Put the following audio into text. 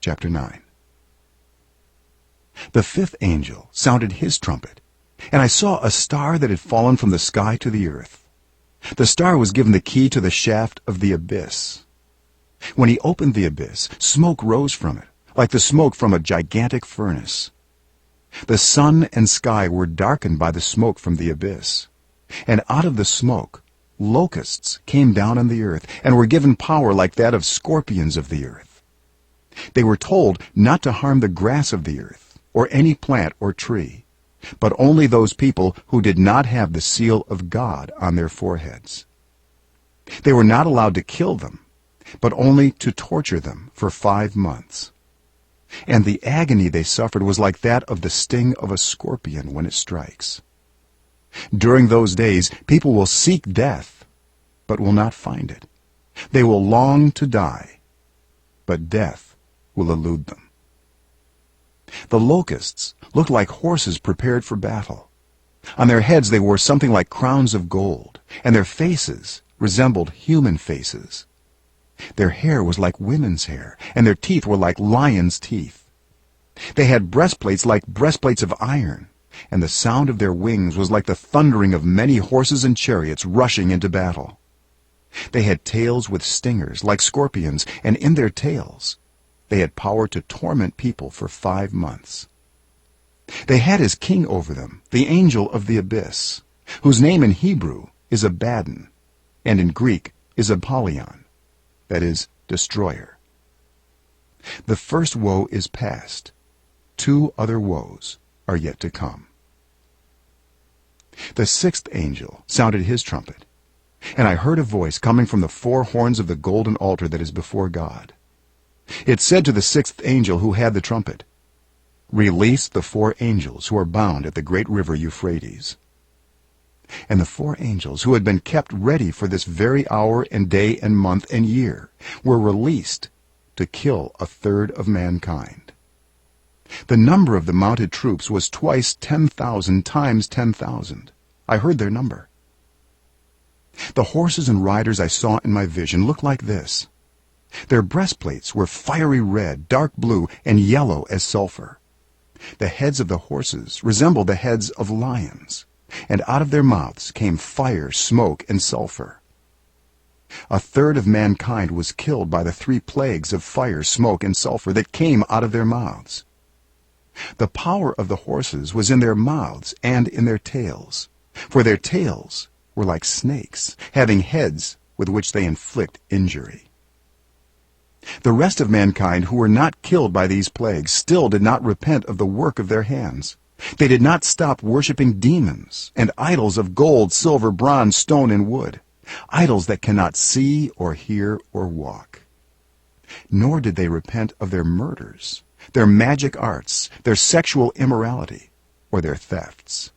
Chapter 9. The fifth angel sounded his trumpet, and I saw a star that had fallen from the sky to the earth. The star was given the key to the shaft of the abyss. When he opened the abyss, smoke rose from it, like the smoke from a gigantic furnace. The sun and sky were darkened by the smoke from the abyss, and out of the smoke locusts came down on the earth, and were given power like that of scorpions of the earth. They were told not to harm the grass of the earth, or any plant or tree, but only those people who did not have the seal of God on their foreheads. They were not allowed to kill them, but only to torture them for 5 months. And the agony they suffered was like that of the sting of a scorpion when it strikes. During those days, people will seek death, but will not find it. They will long to die, but death will elude them. The locusts looked like horses prepared for battle. On their heads they wore something like crowns of gold, and their faces resembled human faces. Their hair was like women's hair, and their teeth were like lions' teeth. They had breastplates like breastplates of iron, and the sound of their wings was like the thundering of many horses and chariots rushing into battle. They had tails with stingers like scorpions, and in their tails they had power to torment people for 5 months. They had as king over them the angel of the abyss, whose name in Hebrew is Abaddon, and in Greek is Apollyon, that is, destroyer. The first woe is past. 2 other woes are yet to come. The sixth angel sounded his trumpet, and I heard a voice coming from the 4 horns of the golden altar that is before God. It said to the sixth angel who had the trumpet, "Release the 4 angels who are bound at the great river Euphrates." And the 4 angels who had been kept ready for this very hour and day and month and year were released to kill 1/3 of mankind. The number of the mounted troops was twice 10,000 times 10,000. I heard their number. The horses and riders I saw in my vision looked like this. Their breastplates were fiery red, dark blue, and yellow as sulfur. The heads of the horses resembled the heads of lions, and out of their mouths came fire, smoke, and sulfur. 1/3 of mankind was killed by the 3 plagues of fire, smoke, and sulfur that came out of their mouths. The power of the horses was in their mouths and in their tails, for their tails were like snakes, having heads with which they inflict injury. The rest of mankind who were not killed by these plagues still did not repent of the work of their hands. They did not stop worshiping demons and idols of gold, silver, bronze, stone, and wood, idols that cannot see or hear or walk. Nor did they repent of their murders, their magic arts, their sexual immorality, or their thefts.